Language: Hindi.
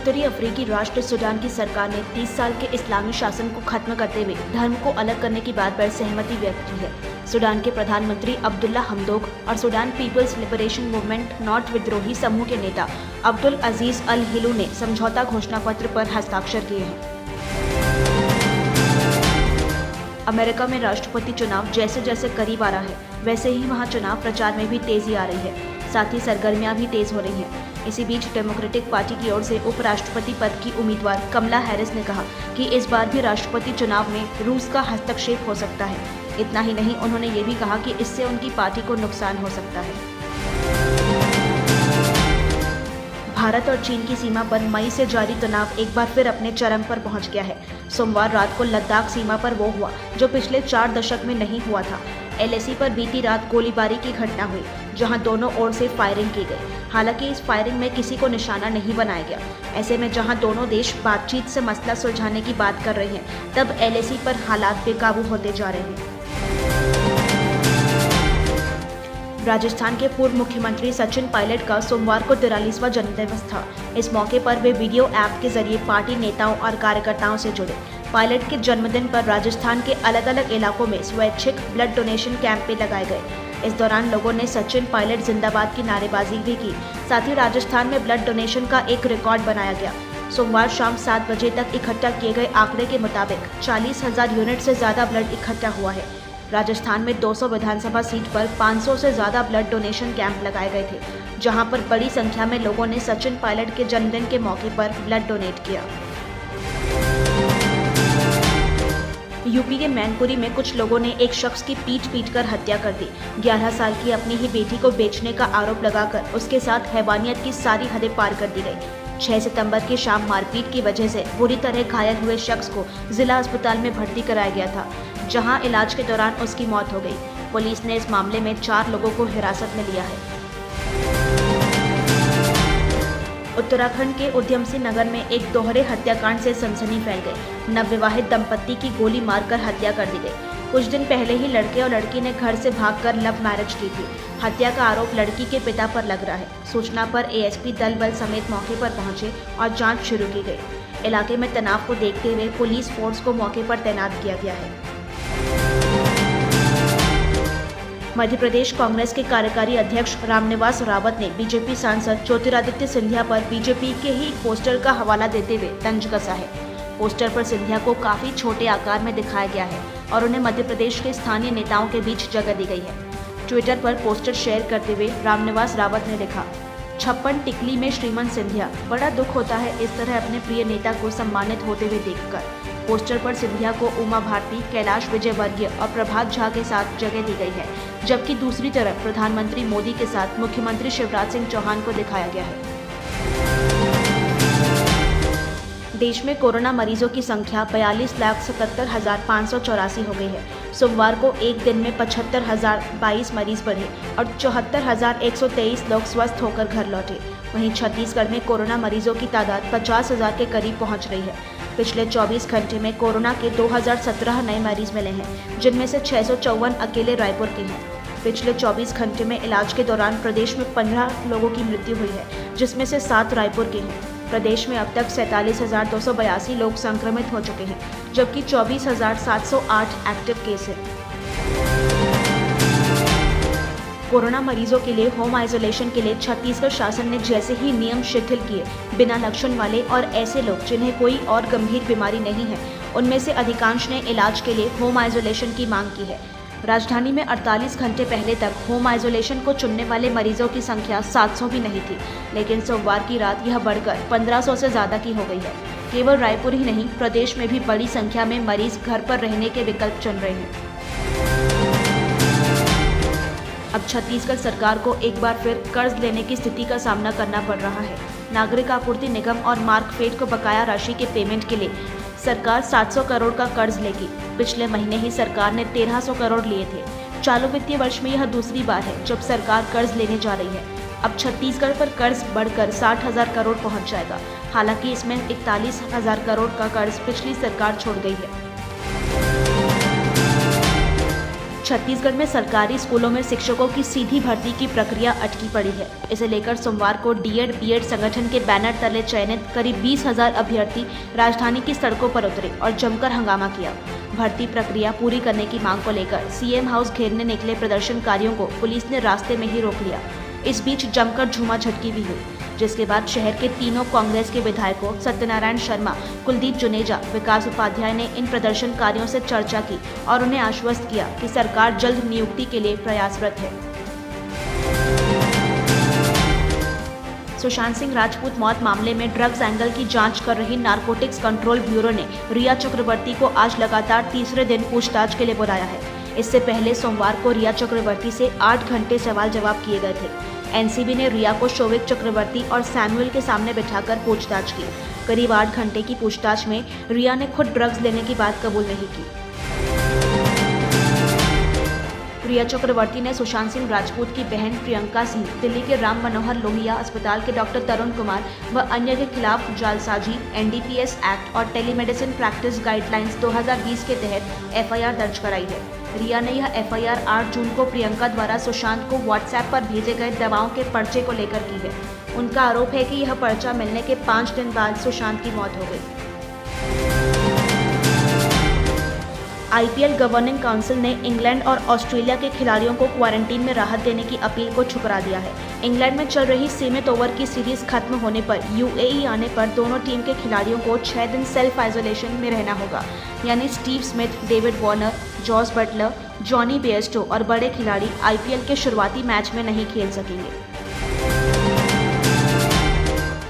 उत्तरी अफ्रीकी राष्ट्र सूडान की सरकार ने 30 साल के इस्लामी शासन को खत्म करते हुए धर्म को अलग करने की बात पर सहमति व्यक्त की है। सूडान के प्रधानमंत्री अब्दुल्ला हमदोक और Sudan People's Liberation Movement North विद्रोही समूह के नेता अब्दुल अजीज अल हिलू ने समझौता घोषणा पत्र पर हस्ताक्षर किए हैं। अमेरिका में राष्ट्रपति चुनाव जैसे जैसे करीब आ रहा है, वैसे ही वहां चुनाव प्रचार में भी तेजी आ रही है। साथ ही सरगर्मियां भी तेज हो रही हैं। इसी बीच डेमोक्रेटिक पार्टी की ओर से उपराष्ट्रपति पद की उम्मीदवार कमला हैरिस ने कहा कि इस बार भी राष्ट्रपति चुनाव में रूस का हस्तक्षेप हो सकता है। इतना ही नहीं, उन्होंने ये भी कहा कि इससे उनकी पार्टी को नुकसान हो सकता है। भारत और चीन की सीमा पर मई से जारी तनाव एक बार फिर अपने चरम पर पहुंच गया है। सोमवार रात को लद्दाख सीमा पर वो हुआ जो पिछले 4 दशक में नहीं हुआ था। LAC पर बीती रात गोलीबारी की घटना हुई, जहां दोनों ओर से फायरिंग की गई। हालांकि इस फायरिंग में किसी को निशाना नहीं बनाया गया। ऐसे में जहां दोनों देश बातचीत से मसला सुलझाने की बात कर रहे हैं, तब LAC पर हालात बेकाबू होते जा रहे हैं। राजस्थान के पूर्व मुख्यमंत्री सचिन पायलट का सोमवार को 43वां जन्मदिवस था। इस मौके पर वे वीडियो ऐप के जरिए पार्टी नेताओं और कार्यकर्ताओं से जुड़े। पायलट के जन्मदिन पर राजस्थान के अलग अलग इलाकों में स्वैच्छिक ब्लड डोनेशन कैंप भी लगाए गए। इस दौरान लोगों ने सचिन पायलट जिंदाबाद की नारेबाजी भी की। साथ ही राजस्थान में ब्लड डोनेशन का एक रिकॉर्ड बनाया गया। सोमवार शाम 7 बजे तक इकट्ठा किए गए आंकड़े के मुताबिक 40,000 यूनिट से ज्यादा ब्लड इकट्ठा हुआ है। राजस्थान में 200 विधानसभा सीट पर 500 से ज्यादा ब्लड डोनेशन कैंप लगाए गए थे, जहां पर बड़ी संख्या में लोगों ने सचिन पायलट के जन्मदिन के मौके पर ब्लड डोनेट किया। यूपी के मैनपुरी में कुछ लोगों ने एक शख्स की पीट कर हत्या कर दी। 11 साल की अपनी ही बेटी को बेचने का आरोप लगाकर उसके साथ हैवानियत की सारी हदें पार कर दी गई। 6 सितंबर की शाम मारपीट की वजह से बुरी तरह घायल हुए शख्स को जिला अस्पताल में भर्ती कराया गया था, जहां इलाज के दौरान उसकी मौत हो गई। पुलिस ने इस मामले में 4 लोगों को हिरासत में लिया है। उत्तराखंड के उद्यम सिंह नगर में एक दोहरे हत्याकांड से सनसनी फैल गई। नवविवाहित दंपत्ति की गोली मारकर हत्या कर दी गई। कुछ दिन पहले ही लड़के और लड़की ने घर से भागकर लव मैरिज की थी। हत्या का आरोप लड़की के पिता पर लग रहा है। सूचना पर ASP दल बल समेत मौके पर पहुंचे और जांच शुरू की गई। इलाके में तनाव को देखते हुए पुलिस फोर्स को मौके पर तैनात किया गया है। मध्य प्रदेश कांग्रेस के कार्यकारी अध्यक्ष रामनिवास रावत ने बीजेपी सांसद ज्योतिरादित्य सिंधिया पर बीजेपी के ही पोस्टर का हवाला देते हुए तंज कसा है। पोस्टर पर सिंधिया को काफी छोटे आकार में दिखाया गया है और उन्हें मध्य प्रदेश के स्थानीय नेताओं के बीच जगह दी गई है। ट्विटर पर पोस्टर शेयर करते हुए रामनिवास रावत ने लिखा, 56 टिकली में श्रीमंत सिंधिया, बड़ा दुख होता है इस तरह अपने प्रिय नेता को सम्मानित होते हुए देखकर। पोस्टर पर सिंधिया को उमा भारती, कैलाश विजयवर्गीय और प्रभात झा के साथ जगह दी गई है, जबकि दूसरी तरफ प्रधानमंत्री मोदी के साथ मुख्यमंत्री शिवराज सिंह चौहान को दिखाया गया है। देश में कोरोना मरीजों की संख्या 42,77,584 हो गई है। सोमवार को एक दिन में 75,022 मरीज बढ़े और 74,123 लोग स्वस्थ होकर घर लौटे। वहीं छत्तीसगढ़ में कोरोना मरीजों की तादाद 50,000 के करीब पहुंच रही है। पिछले 24 घंटे में कोरोना के 2017 नए मरीज मिले हैं, जिनमें से 654 अकेले रायपुर के हैं। पिछले 24 घंटे में इलाज के दौरान प्रदेश में 15 लोगों की मृत्यु हुई है, जिसमें से 7 रायपुर के हैं। प्रदेश में अब तक 47,282 लोग संक्रमित हो चुके हैं, जबकि 24,708 एक्टिव केस हैं। कोरोना मरीजों के लिए होम आइसोलेशन के लिए छत्तीसगढ़ शासन ने जैसे ही नियम शिथिल किए, बिना लक्षण वाले और ऐसे लोग जिन्हें कोई और गंभीर बीमारी नहीं है, उनमें से अधिकांश ने इलाज के लिए होम आइसोलेशन की मांग की है। राजधानी में 48 घंटे पहले तक होम आइसोलेशन को चुनने वाले मरीजों की संख्या 700 भी नहीं थी, लेकिन सोमवार की रात यह बढ़कर 1500 से ज्यादा की हो गई है। केवल रायपुर ही नहीं, प्रदेश में भी बड़ी संख्या में मरीज घर पर रहने के विकल्प चुन रहे हैं। अब छत्तीसगढ़ सरकार को एक बार फिर कर्ज लेने की स्थिति का सामना करना पड़ रहा है। नागरिक आपूर्ति निगम और मार्कफेड को बकाया राशि के पेमेंट के लिए सरकार 700 करोड़ का कर्ज लेगी। पिछले महीने ही सरकार ने 1300 करोड़ लिए थे। चालू वित्तीय वर्ष में यह दूसरी बार है जब सरकार कर्ज लेने जा रही है। अब छत्तीसगढ़ पर कर्ज बढ़कर 60,000 करोड़ पहुंच जाएगा। हालांकि इसमें 41,000 करोड़ का कर्ज पिछली सरकार छोड़ गई है। छत्तीसगढ़ में सरकारी स्कूलों में शिक्षकों की सीधी भर्ती की प्रक्रिया अटकी पड़ी है। इसे लेकर सोमवार को डीएड बीएड संगठन के बैनर तले चयनित करीब 20,000 अभ्यर्थी राजधानी की सड़कों पर उतरे और जमकर हंगामा किया। भर्ती प्रक्रिया पूरी करने की मांग को लेकर सीएम हाउस घेरने निकले प्रदर्शनकारियों को पुलिस ने रास्ते में ही रोक लिया। इस बीच जमकर झूमा झटकी भी हुई, जिसके बाद शहर के तीनों कांग्रेस के विधायकों सत्यनारायण शर्मा, कुलदीप जुनेजा, विकास उपाध्याय ने इन प्रदर्शनकारियों से चर्चा की और उन्हें आश्वस्त किया कि सरकार जल्द नियुक्ति के लिए प्रयासरत है। सुशांत सिंह राजपूत मौत मामले में ड्रग्स एंगल की जांच कर रही नारकोटिक्स कंट्रोल ब्यूरो ने रिया चक्रवर्ती को आज लगातार तीसरे दिन पूछताछ के लिए बुलाया है। इससे पहले सोमवार को रिया चक्रवर्ती से 8 घंटे सवाल जवाब किए गए थे। एनसीबी ने रिया को शोविक चक्रवर्ती और सैमुअल के सामने बिठाकर पूछताछ की। करीब 8 घंटे की पूछताछ में रिया ने खुद ड्रग्स लेने की बात कबूल नहीं की। रिया चक्रवर्ती ने सुशांत सिंह राजपूत की बहन प्रियंका सिंह, दिल्ली के राम मनोहर लोहिया अस्पताल के डॉक्टर तरुण कुमार व अन्य के खिलाफ जालसाजी, एनडीपीएस एक्ट और टेलीमेडिसिन प्रैक्टिस गाइडलाइंस 2020 के तहत एफआईआर दर्ज कराई है। रिया ने यह एफआईआर 8 जून को प्रियंका द्वारा सुशांत को व्हाट्सएप पर भेजे गए दवाओं के पर्चे को लेकर की है। उनका आरोप है कि यह पर्चा मिलने के 5 दिन बाद सुशांत की मौत हो गई। आईपीएल गवर्निंग काउंसिल ने इंग्लैंड और ऑस्ट्रेलिया के खिलाड़ियों को क्वारंटीन में राहत देने की अपील को ठुकरा दिया है। इंग्लैंड में चल रही सीमित ओवर की सीरीज खत्म होने पर यूएई आने पर दोनों टीम के खिलाड़ियों को 6 दिन सेल्फ आइसोलेशन में रहना होगा, यानी Steve Smith, David Warner, Jos Buttler, Jonny Bairstow और बड़े खिलाड़ी आईपीएल के शुरुआती मैच में नहीं खेल सकेंगे।